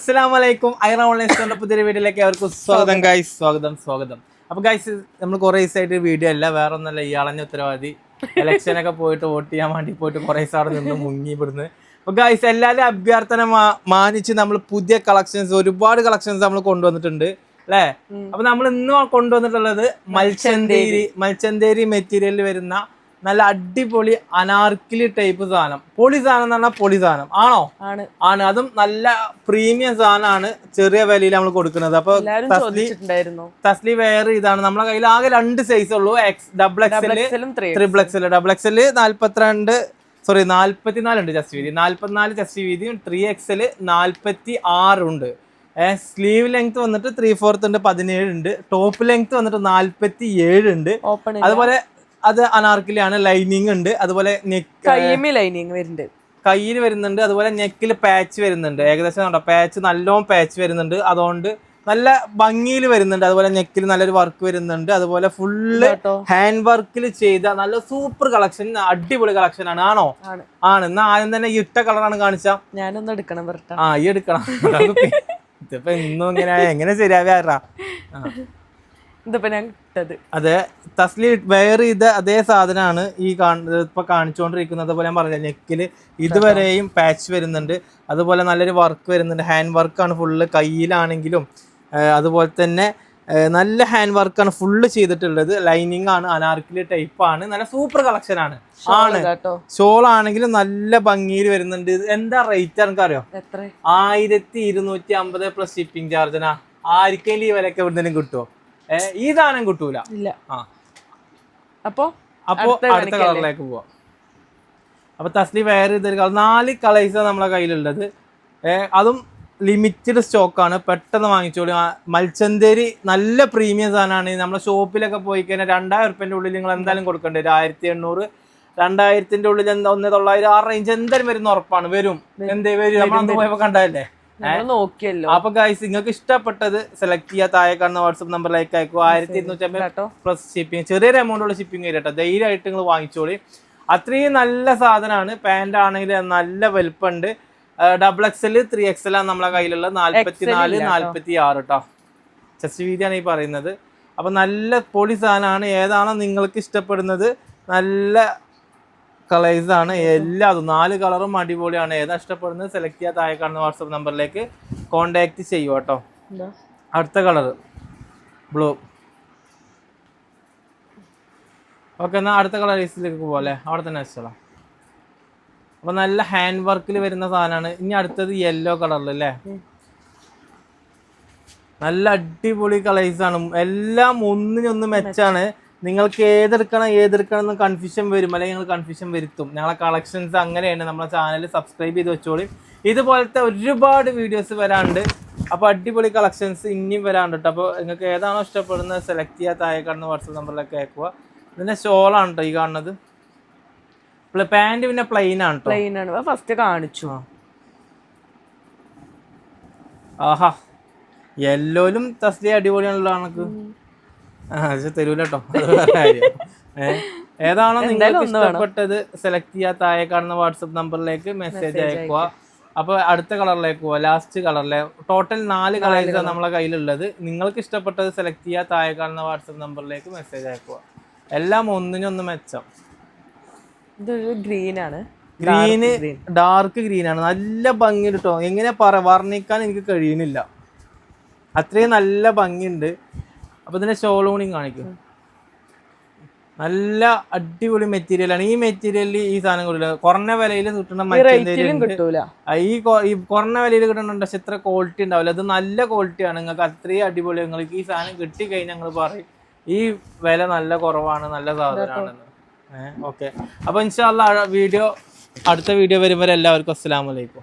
അസ്സലാമലൈക്കും. ഐറ ഓൺലൈൻ സ്റ്റോറിന്റെ പുതിയൊരു വീഡിയോയിലേക്ക് അവർക്കും സ്വാഗതം ഗൈസ്. സ്വാഗതം. അപ്പൊ ഗൈസ്, നമ്മൾ കുറെ ദിവസമായിട്ട് വീഡിയോ അല്ല, വേറെ ഒന്നല്ല, ഇയാളഞ്ഞ ഉത്തരവാദി. ഇലക്ഷനൊക്കെ പോയിട്ട് വോട്ട് ചെയ്യാൻ വേണ്ടി പോയിട്ട് കുറെ സാറ് നിന്ന് മുങ്ങി ഇവിടുന്ന്. അപ്പൊ ഗൈസ്, എല്ലാവരും അഭ്യർത്ഥന മാനിച്ച് നമ്മൾ പുതിയ കളക്ഷൻസ്, ഒരുപാട് കളക്ഷൻസ് നമ്മൾ കൊണ്ടുവന്നിട്ടുണ്ട് അല്ലേ. അപ്പൊ നമ്മൾ ഇന്ന് കൊണ്ടുവന്നിട്ടുള്ളത് മൽച്ചന്തേരി മെറ്റീരിയലിൽ വരുന്ന നല്ല അടിപൊളി അനാർക്കിലി ടൈപ്പ് സാധനം. പൊളി സാധനം എന്ന് പറഞ്ഞാൽ പൊളി സാധനം ആണ്. അതും നല്ല പ്രീമിയം സാധനമാണ്. ചെറിയ വിലയിൽ നമ്മൾ കൊടുക്കുന്നത്. അപ്പൊ തസ്ലി വേറെ ഇതാണ്. നമ്മളെ കയ്യിൽ ആകെ 2 സൈസ് ഉള്ളൂ, double XL, triple XL. Double XL 44 ഉണ്ട് ചെസ്റ്റ് വീതി, 44 ചെസ്റ്റ് വീതിയും. 3XL 46 ഉണ്ട്. സ്ലീവ് ലെങ്ത് വന്നിട്ട് 3/4 ഉണ്ട്, 17 ഉണ്ട്. ടോപ്പ് ലെങ്ത് വന്നിട്ട് 47 ഉണ്ട്. അതുപോലെ അത് അനാർക്കിലാണ്. ലൈനിങ് ഉണ്ട്. അതുപോലെ കയ്യിൽ വരുന്നുണ്ട്. അതുപോലെ നെക്കിൽ പാച്ച് വരുന്നുണ്ട്. ഏകദേശം പാച്ച് നല്ലോണം പാച്ച് വരുന്നുണ്ട്. അതുകൊണ്ട് നല്ല ഭംഗിയിൽ വരുന്നുണ്ട്. അതുപോലെ നെക്കിൽ നല്ലൊരു വർക്ക് വരുന്നുണ്ട്. അതുപോലെ ഫുള്ള് ഹാൻഡ് വർക്കിൽ ചെയ്ത നല്ല സൂപ്പർ കളക്ഷൻ, അടിപൊളി കളക്ഷൻ ആണ്. ആണ്. എന്നാ ആദ്യം തന്നെ ഇട്ട കളറാണ് കാണിച്ചാ. ഞാനൊന്നും എടുക്കണം. ഈ എടുക്കണം. ഇതിപ്പോ ഇന്നും എങ്ങനെ ശരിയാവാ. അതെ, തസ്ലി വെയർ ചെയ്ത അതേ സാധനമാണ് ഈ ഇപ്പൊ കാണിച്ചുകൊണ്ടിരിക്കുന്നത്. അതുപോലെ ഞാൻ പറഞ്ഞില്ല, നെക്കില് ഇതുവരെയും പാച്ച് വരുന്നുണ്ട്. അതുപോലെ നല്ലൊരു വർക്ക് വരുന്നുണ്ട്. ഹാൻഡ് വർക്കാണ് ഫുള്ള്. കയ്യിലാണെങ്കിലും അതുപോലെ തന്നെ നല്ല ഹാൻഡ് വർക്കാണ് ഫുള്ള് ചെയ്തിട്ടുള്ളത്. ലൈനിങ് ആണ്, അനാർക്കിലി ടൈപ്പ് ആണ്. നല്ല സൂപ്പർ കളക്ഷൻ ആണ്. ഷോൾ ആണെങ്കിലും നല്ല ഭംഗിയിൽ വരുന്നുണ്ട്. എന്താ റേറ്റ് എനിക്ക് അറിയോ? 1250 പ്ലസ് ഷിപ്പിംഗ് ചാർജിനാ. ആർക്കെങ്കിലും ഈ വിലക്ക് എവിടുന്നേലും കിട്ടുമോ? ഈ സാധനം കിട്ടൂല. അപ്പൊ അടുത്ത കളറിലേക്ക് പോവാം. അപ്പൊ തസ്ലി വേറെ 4 കളേഴ്സാണ് നമ്മളെ കയ്യിലുള്ളത്. അതും ലിമിറ്റഡ് സ്റ്റോക്കാണ്. പെട്ടെന്ന് വാങ്ങിച്ചോളൂ. മൽച്ചന്തേരി നല്ല പ്രീമിയം സാധനമാണ്. നമ്മളെ ഷോപ്പിലൊക്കെ പോയി കഴിഞ്ഞാൽ 2000 ഉറുപ്പിന്റെ ഉള്ളിൽ നിങ്ങൾ എന്തായാലും കൊടുക്കേണ്ടി വരും. 1800, 2000-ന്റെ ഉള്ളിൽ 1900 ആ റേഞ്ച് എന്തായാലും വരുന്ന ഉറപ്പാണ്. വരും. നമ്മൾ പോയപ്പോ കണ്ടതല്ലേ. അപ്പൊ ഗൈസ്, നിങ്ങൾക്ക് ഇഷ്ടപ്പെട്ടത് സെലക്ട് ചെയ്യാ. താഴെ കാണുന്ന വാട്സ്ആപ്പ് നമ്പറിലേക്ക് അയക്കും. 1250 പ്ലസ് ഷിപ്പിംഗ്. ചെറിയൊരു എമൗണ്ടുള്ള ഷിപ്പിംഗ് വരട്ടെ. ധൈര്യമായിട്ട് നിങ്ങൾ വാങ്ങിച്ചോളി. അത്രയും നല്ല സാധനമാണ്. പാന്റ് ആണെങ്കിൽ നല്ല വലുപ്പമുണ്ട്. ഡബിൾ എക്സൽ 3XL ആണ് നമ്മളെ കയ്യിലുള്ളത്. 44, 46 കേട്ടോ ചെസ്റ്റ് വീതിയാണ് ഈ പറയുന്നത്. അപ്പൊ നല്ല പൊളി സാധനമാണ്. ഏതാണോ നിങ്ങൾക്ക് ഇഷ്ടപ്പെടുന്നത്, നല്ല കളേഴ്സ് ആണ് എല്ലാതും. 4 കളറും അടിപൊളിയാണ്. ഏതാ ഇഷ്ടപ്പെടുന്നത് സെലക്ട് ചെയ്യാൻ താഴെ കാണുന്ന വാട്സപ്പ് നമ്പറിലേക്ക് കോണ്ടാക്ട് ചെയ്യൂ കേട്ടോ. അടുത്ത കളർ ബ്ലൂ. ഓക്കെ, എന്നാൽ അടുത്ത കളേഴ്സിലേക്ക് പോകാല്ലേ. അവിടെ തന്നെ വെച്ചോളാം. അപ്പൊ നല്ല ഹാൻഡ് വർക്കിൽ വരുന്ന സാധനമാണ്. ഇനി അടുത്തത് യെല്ലോ കളറിൽ അല്ലേ. നല്ല അടിപൊളി കളേഴ്സ് ആണ്. എല്ലാം ഒന്നിനൊന്ന് മെച്ചാണ്. നിങ്ങൾക്ക് ഏതെടുക്കണം എന്ന് കൺഫ്യൂഷൻ വരും, അല്ലെങ്കിൽ നിങ്ങൾ കൺഫ്യൂഷൻ വരുത്തും. ഞങ്ങളെ കളക്ഷൻസ് അങ്ങനെയാണ്. നമ്മളെ ചാനൽ സബ്സ്ക്രൈബ് ചെയ്ത് വെച്ചോളി. ഇതുപോലത്തെ ഒരുപാട് വീഡിയോസ് വരാണ്ട്. അപ്പോൾ അടിപൊളി കളക്ഷൻസ് ഇനിയും വരാണ്ട് കേട്ടോ. അപ്പോൾ നിങ്ങൾക്ക് ഏതാണോ ഇഷ്ടപ്പെടുന്നത് സെലക്ട് ചെയ്യാൻ താഴെ കാണുന്ന വാട്സപ്പ് നമ്പറിലേക്ക് അയക്കുക. ഇതിന്റെ ഷോളാണ് കേട്ടോ ഈ കാണുന്നത്. പാന്റ് പിന്നെ പ്ലെയിൻ ആണ്. ഫസ്റ്റ് കാണിച്ചു. ആഹാ, യെല്ലോയിലും തസ്ലി അടിപൊളിയാണല്ലോ കണക്ക്. തരൂല കേട്ടോ. ഏതാണോ നിങ്ങൾക്ക് ഇഷ്ടപ്പെട്ടത് സെലക്ട് ചെയ്യാൻ താഴെ കാണുന്ന വാട്സപ്പ് നമ്പറിലേക്ക് മെസ്സേജ് അയക്കുക. അപ്പൊ അടുത്ത കളറിലേക്ക് പോവാ. ലാസ്റ്റ് കളറിലെ ടോട്ടൽ 4 കളേഴ്സാണ് നമ്മളെ കയ്യിലുള്ളത്. നിങ്ങൾക്ക് ഇഷ്ടപ്പെട്ടത് സെലക്ട് ചെയ്യാൻ താഴെ കാണുന്ന വാട്സപ്പ് നമ്പറിലേക്ക് മെസ്സേജ് അയക്കുക. എല്ലാം ഒന്നിനൊന്ന് മെച്ചം. ഗ്രീന് ഡാർക്ക് ഗ്രീൻ ആണ്. നല്ല ഭംഗി കിട്ടോ. എങ്ങനെ വർണ്ണിക്കാൻ എനിക്ക് കഴിയുന്നില്ല. അത്രയും നല്ല ഭംഗിയുണ്ട്. അപ്പൊ ഇതിന്റെ ഷോളൂണിങ് കാണിക്കും. നല്ല അടിപൊളി മെറ്റീരിയൽ ആണ്. ഈ മെറ്റീരിയലിൽ ഈ സാധനം കിട്ടില്ല. കുറഞ്ഞ വിലയിൽ കിട്ടുന്ന ഈ കുറഞ്ഞ വിലയിൽ കിട്ടുന്നുണ്ട്. പക്ഷെ ഇത്ര ക്വാളിറ്റി ഉണ്ടാവില്ല. അത് നല്ല ക്വാളിറ്റിയാണ്. നിങ്ങൾക്ക് അത്രയും അടിപൊളി. നിങ്ങൾക്ക് ഈ സാധനം കിട്ടിക്കഴിഞ്ഞാൽ ഞങ്ങൾ പറയും ഈ വില നല്ല കുറവാണ്, നല്ല സാധനമാണെന്ന്. ഓക്കെ, അപ്പൊ ഇൻഷാ അല്ലാഹ് അടുത്ത വീഡിയോ വരുമ്പോൾ എല്ലാവർക്കും അസ്സലാമു അലൈക്കും.